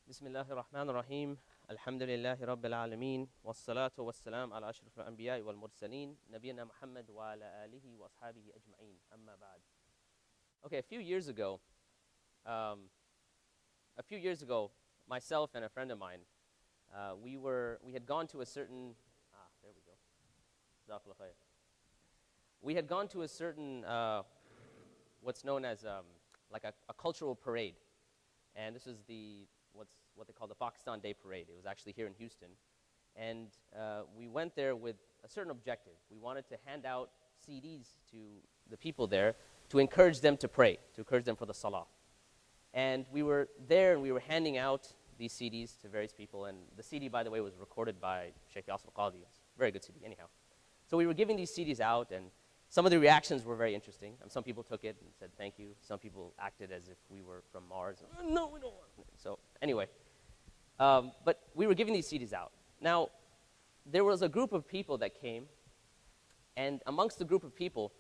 بسم الله الرحمن الرحيم الحمد لله رب العالمين والصلاة والسلام على أشرف الأنبياء والمرسلين نبينا محمد وعلى آله وأصحابه أجمعين أما بعد. Okay, um, a few years ago, myself and a friend of mine, we had gone to a certain, there we go. Jazakallah khair. We had gone to a certain, what's known as like a cultural parade. And this is what they call the Pakistan Day Parade. It was actually here in Houston. And we went there with a certain objective. We wanted to hand out CDs to the people there to encourage them to pray, to encourage them for the salah. And we were there and we were handing out these CDs to various people. And the CD, by the way, was recorded by Sheikh Yasir Qadi. Very good CD, anyhow. So we were giving these CDs out, and some of the reactions were very interesting. Some people took it and said thank you. Some people acted as if we were from Mars. No, we don't want it. So anyway, but we were giving these CDs out. Now, there was a group of people that came, and amongst the group of people,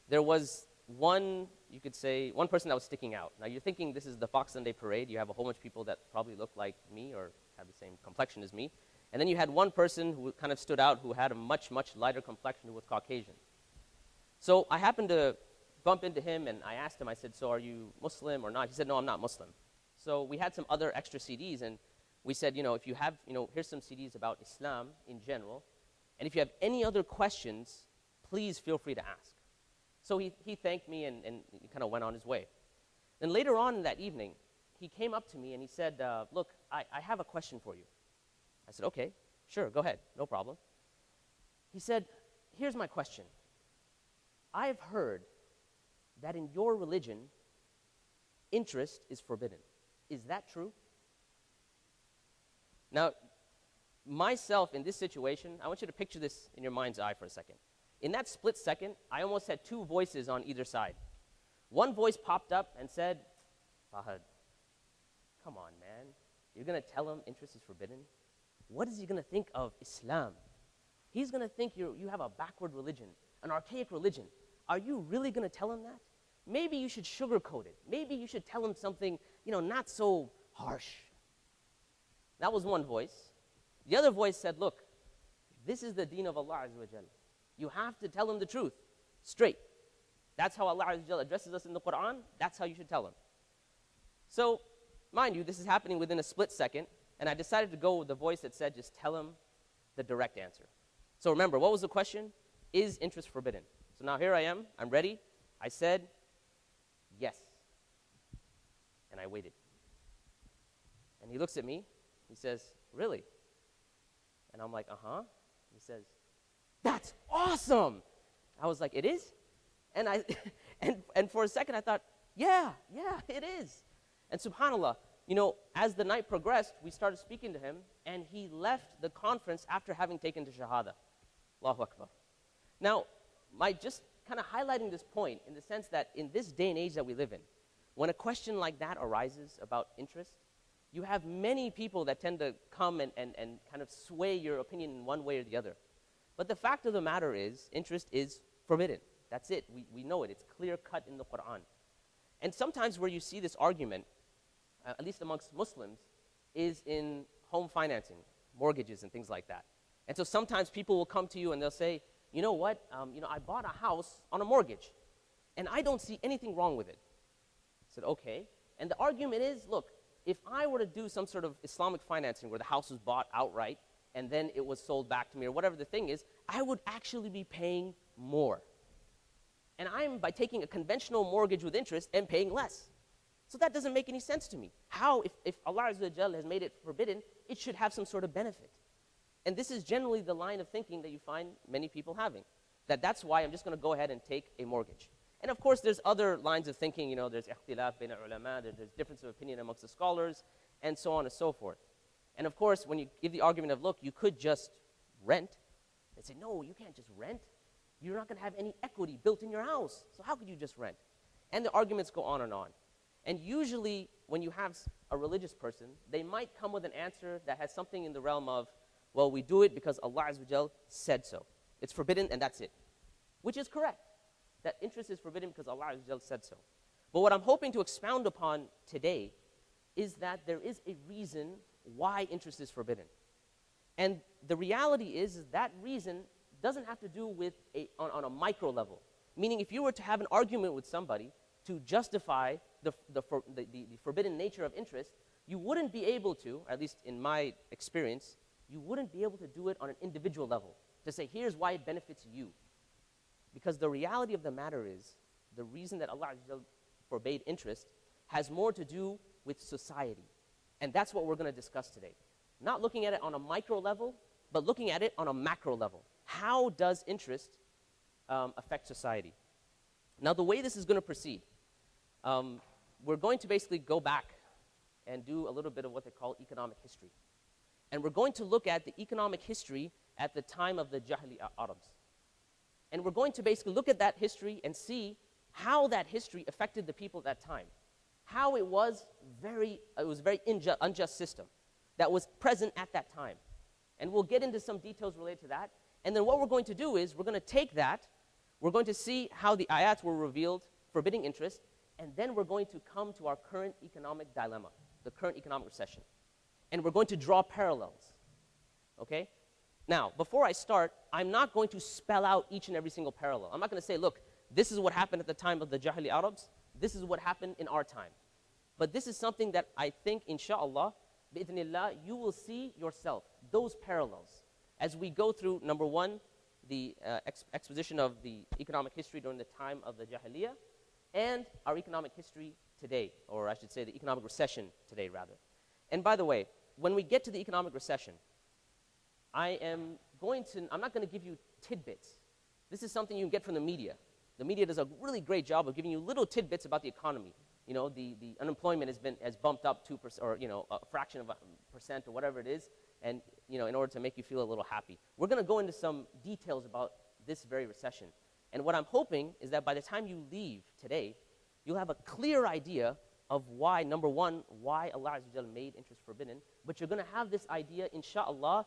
there was one, you could say, one person that was sticking out. Now, you're thinking this is the Pakistan Day Parade. You have a whole bunch of people that probably look like me or have the same complexion as me. And then you had one person who kind of stood out who had a much, much lighter complexion, who was Caucasian. So I happened to bump into him, and I asked him, I said, so are you Muslim or not? He said, no, I'm not Muslim. So we had some other extra CDs, and we said, if you have, here's some CDs about Islam in general, and if you have any other questions, please feel free to ask. So he thanked me, and he kind of went on his way. Then later on in that evening, he came up to me, and he said, look, I have a question for you. I said, okay, sure, go ahead, no problem. He said, here's my question. I've heard that in your religion, interest is forbidden. Is that true? Now, myself in this situation, I want you to picture this in your mind's eye for a second. In that split second, I almost had two voices on either side. One voice popped up and said, Fahad, come on, man. You're going to tell him interest is forbidden? What is he going to think of Islam? He's going to think you have a backward religion, an archaic religion. Are you really going to tell him that? Maybe you should sugarcoat it. Maybe you should tell him something, not so harsh. That was one voice. The other voice said, look, this is the deen of Allah Azza wa Jal. You have to tell him the truth, straight. That's how Allah Azza wa Jal addresses us in the Quran. That's how you should tell him. So, mind you, this is happening within a split second, and I decided to go with the voice that said, just tell him the direct answer. So remember, what was the question? Is interest forbidden? So now here I am, I'm ready. I said, yes. And I waited. And he looks at me, he says, really? And I'm like, uh-huh. He says, that's awesome. I was like, it is? And and for a second I thought, yeah, it is. And subhanAllah, as the night progressed, we started speaking to him, and he left the conference after having taken to Shahada. Allahu Akbar. Now, just kind of highlighting this point in the sense that in this day and age that we live in, when a question like that arises about interest, you have many people that tend to come and kind of sway your opinion in one way or the other. But the fact of the matter is, interest is forbidden. That's it. We know it. It's clear cut in the Quran. And sometimes where you see this argument, at least amongst Muslims, is in home financing, mortgages and things like that. And so sometimes people will come to you and they'll say, you know what, I bought a house on a mortgage, and I don't see anything wrong with it. I said, okay. And the argument is, look, if I were to do some sort of Islamic financing where the house was bought outright and then it was sold back to me or whatever the thing is, I would actually be paying more. And I'm, by taking a conventional mortgage with interest, am paying less. So that doesn't make any sense to me. How, if Allah Azza wa Jal has made it forbidden, it should have some sort of benefit. And this is generally the line of thinking that you find many people having. That's why I'm just going to go ahead and take a mortgage. And of course, there's other lines of thinking. There's ikhtilaf bain al-ulama, there's difference of opinion amongst the scholars, and so on and so forth. And of course, when you give the argument of, look, you could just rent, they say, no, you can't just rent. You're not going to have any equity built in your house. So how could you just rent? And the arguments go on and on. And usually, when you have a religious person, they might come with an answer that has something in the realm of, well, we do it because Allah Azza wa Jal said so. It's forbidden, and that's it. Which is correct. That interest is forbidden because Allah Azza wa Jal said so. But what I'm hoping to expound upon today is that there is a reason why interest is forbidden. And the reality is that reason doesn't have to do with on a micro level. Meaning if you were to have an argument with somebody to justify the forbidden nature of interest, you wouldn't be able to, at least in my experience, you wouldn't be able to do it on an individual level, to say, here's why it benefits you. Because the reality of the matter is, the reason that Allah forbade interest has more to do with society. And that's what we're going to discuss today. Not looking at it on a micro level, but looking at it on a macro level. How does interest affect society? Now, the way this is going to proceed, we're going to basically go back and do a little bit of what they call economic history. And we're going to look at the economic history at the time of the Jahili Arabs. And we're going to basically look at that history and see how that history affected the people at that time. How it was a very unjust system that was present at that time. And we'll get into some details related to that. And then what we're going to do is we're going to take that, we're going to see how the ayats were revealed, forbidding interest, and then we're going to come to our current economic dilemma, the current economic recession. And we're going to draw parallels, okay? Now, before I start, I'm not going to spell out each and every single parallel. I'm not going to say, look, this is what happened at the time of the Jahili Arabs, this is what happened in our time. But this is something that I think, inshallah, bi'idhnillah, you will see yourself, those parallels, as we go through, number one, the exposition of the economic history during the time of the Jahiliyyah, and our economic history today, or I should say the economic recession today, rather. And by the way, when we get to the economic recession, I'm not going to give you tidbits. This is something you can get from the media. The media does a really great job of giving you little tidbits about the economy. You know, the unemployment has bumped up 2%, or a fraction of a percent, or whatever it is, and in order to make you feel a little happy. We're going to go into some details about this very recession. And what I'm hoping is that by the time you leave today, you'll have a clear idea of why, number one, why Allah Azza wa Jalla made interest forbidden, but you're going to have this idea, inshallah,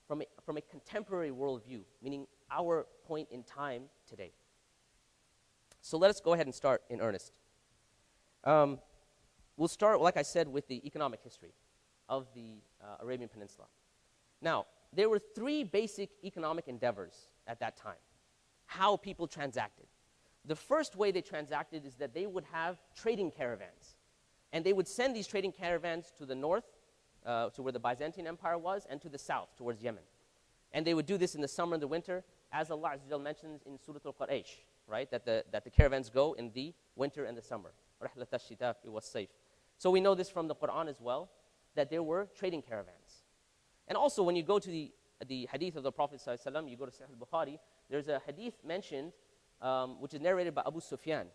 from a contemporary worldview, meaning our point in time today. So let us go ahead and start in earnest. We'll start, like I said, with the economic history of the Arabian Peninsula. Now, there were three basic economic endeavors at that time, how people transacted. The first way they transacted is that they would have trading caravans. And they would send these trading caravans to the north, to where the Byzantine Empire was, and to the south, towards Yemen. And they would do this in the summer and the winter, as Allah Azza wa Jalla mentions in Surah Al-Quraysh, right? That the caravans go in the winter and the summer. رحلة الشتاء والصيف. So we know this from the Quran as well, that there were trading caravans. And also when you go to the hadith of the Prophet ﷺ, you go to Sahih al-Bukhari, there's a hadith mentioned which is narrated by Abu Sufyan.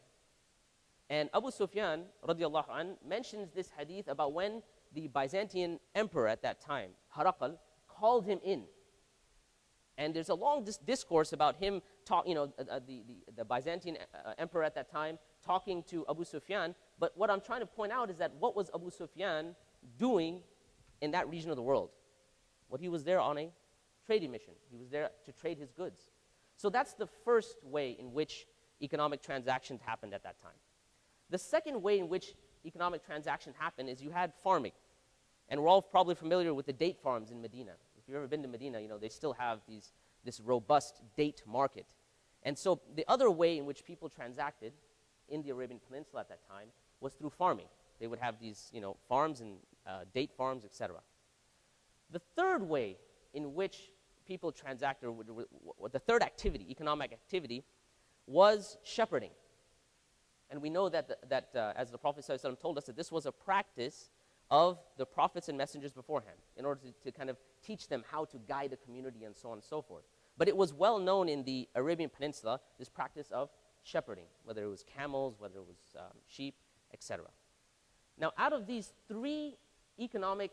And Abu Sufyan, radiallahu anh, mentions this hadith about when the Byzantine emperor at that time, Herakl, called him in. And there's a long discourse about him, the Byzantine emperor at that time, talking to Abu Sufyan. But what I'm trying to point out is that what was Abu Sufyan doing in that region of the world? Well, he was there on a trading mission. He was there to trade his goods. So that's the first way in which economic transactions happened at that time. The second way in which economic transactions happened is you had farming. And we're all probably familiar with the date farms in Medina. If you've ever been to Medina, they still have this robust date market. And so the other way in which people transacted in the Arabian Peninsula at that time was through farming. They would have these farms and date farms, etc. The third way in which people transacted, or the third activity, economic activity, was shepherding. And we know that, as the Prophet ﷺ told us, that this was a practice of the prophets and messengers beforehand in order to kind of teach them how to guide a community and so on and so forth. But it was well known in the Arabian Peninsula, this practice of shepherding, whether it was camels, whether it was sheep, etc. Now, out of these three economic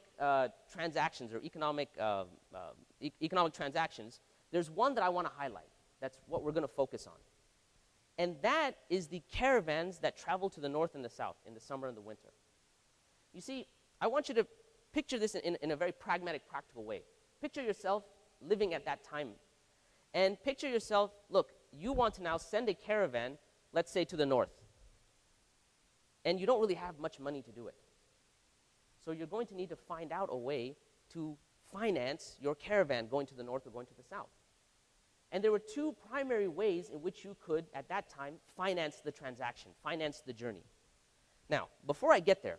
transactions, or economic transactions, there's one that I want to highlight. That's what we're going to focus on. And that is the caravans that travel to the north and the south in the summer and the winter. You see, I want you to picture this in a very pragmatic, practical way. Picture yourself living at that time. And picture yourself, look, you want to now send a caravan, let's say to the north. And you don't really have much money to do it. So you're going to need to find out a way to finance your caravan going to the north or going to the south. And there were two primary ways in which you could, at that time, finance the transaction, finance the journey. Now, before I get there,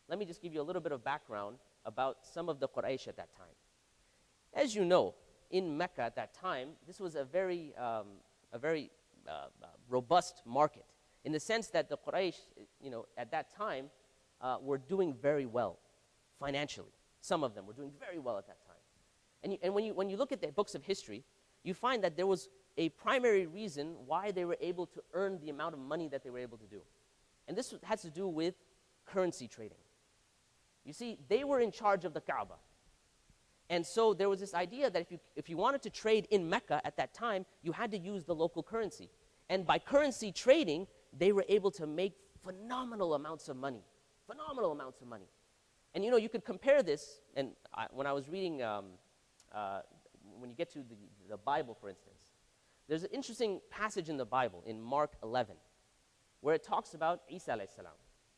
let me just give you a little bit of background about some of the Quraysh at that time. As you know, in Mecca at that time, this was a very robust market, in the sense that the Quraysh, at that time, were doing very well financially. Some of them were doing very well at that time. And when you look at the books of history, you find that there was a primary reason why they were able to earn the amount of money that they were able to do. And this has to do with currency trading. You see, they were in charge of the Kaaba. And so there was this idea that if you wanted to trade in Mecca at that time, you had to use the local currency. And by currency trading, they were able to make phenomenal amounts of money. Phenomenal amounts of money. And you could compare this, and when I was reading, when you get to the Bible, for instance, there's an interesting passage in the Bible, in Mark 11, where it talks about Isa alayhi salam.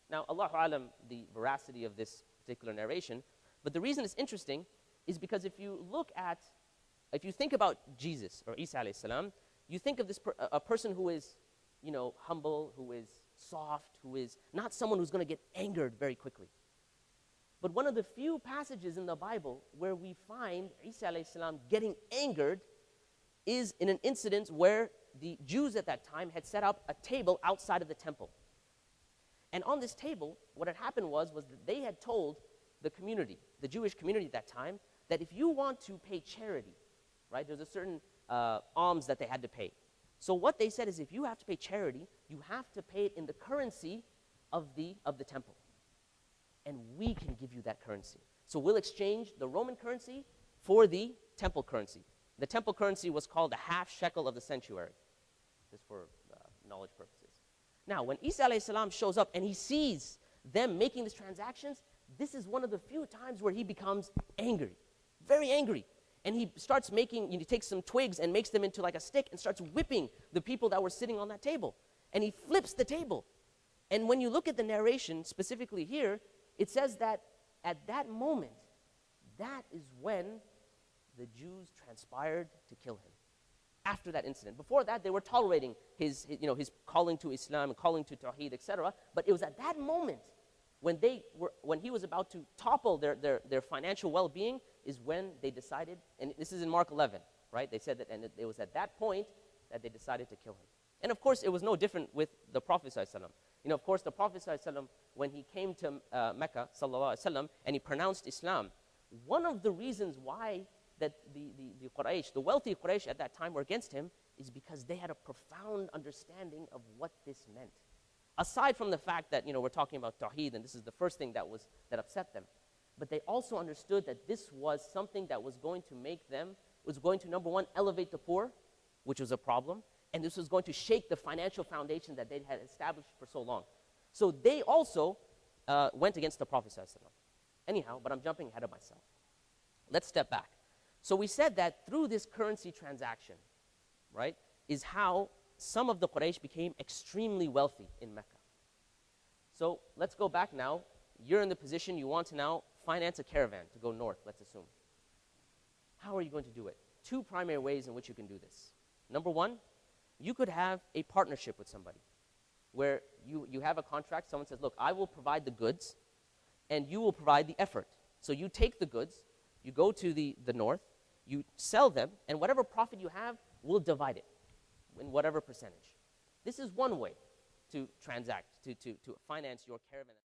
Now, Allahu alam, the veracity of this particular narration, but the reason it's interesting is because if you think about Jesus, or Isa alayhi salam, you think of this a person who is, humble, who is soft, who is not someone who's going to get angered very quickly. But one of the few passages in the Bible where we find Isa alayhi salam getting angered is in an incident where the Jews at that time had set up a table outside of the temple. And on this table, what had happened was that they had told the community, the Jewish community at that time, that if you want to pay charity, right, there's a certain alms that they had to pay. So what they said is, if you have to pay charity, you have to pay it in the currency of the temple. And we can give you that currency. So we'll exchange the Roman currency for the temple currency. The temple currency was called the half shekel of the sanctuary, just for knowledge purposes. Now, when Isa alayhi salam shows up and he sees them making these transactions, this is one of the few times where he becomes angry, very angry. And he starts he takes some twigs and makes them into like a stick and starts whipping the people that were sitting on that table. And he flips the table. And when you look at the narration, specifically here, it says that at that moment, that is when the Jews transpired to kill him. After that incident. Before that, they were tolerating his calling to Islam, calling to Tawheed, etc. But it was at that moment when he was about to topple their financial well-being, is when they decided, and this is in Mark 11, right? They said that, and it was at that point that they decided to kill him. And of course, it was no different with the Prophet ﷺ. Of course, the Prophet ﷺ, when he came to Mecca, ﷺ, and he pronounced Islam, one of the reasons why that the Quraysh, the wealthy Quraysh at that time were against him, is because they had a profound understanding of what this meant. Aside from the fact that, we're talking about Tawheed, and this is the first thing that upset them, but they also understood that this was something that was going to make them, was going to, number one, elevate the poor, which was a problem, and this was going to shake the financial foundation that they had established for so long. So they also went against the Prophet ﷺ. Anyhow, but I'm jumping ahead of myself. Let's step back. So we said that through this currency transaction, right, is how some of the Quraysh became extremely wealthy in Mecca. So let's go back now. You're in the position you want to now finance a caravan to go north, let's assume. How are you going to do it? Two primary ways in which you can do this. Number one, you could have a partnership with somebody where you have a contract. Someone says, look, I will provide the goods and you will provide the effort. So you take the goods, you go to the north, you sell them, and whatever profit you have, we'll divide it in whatever percentage. This is one way to transact, to finance your caravan.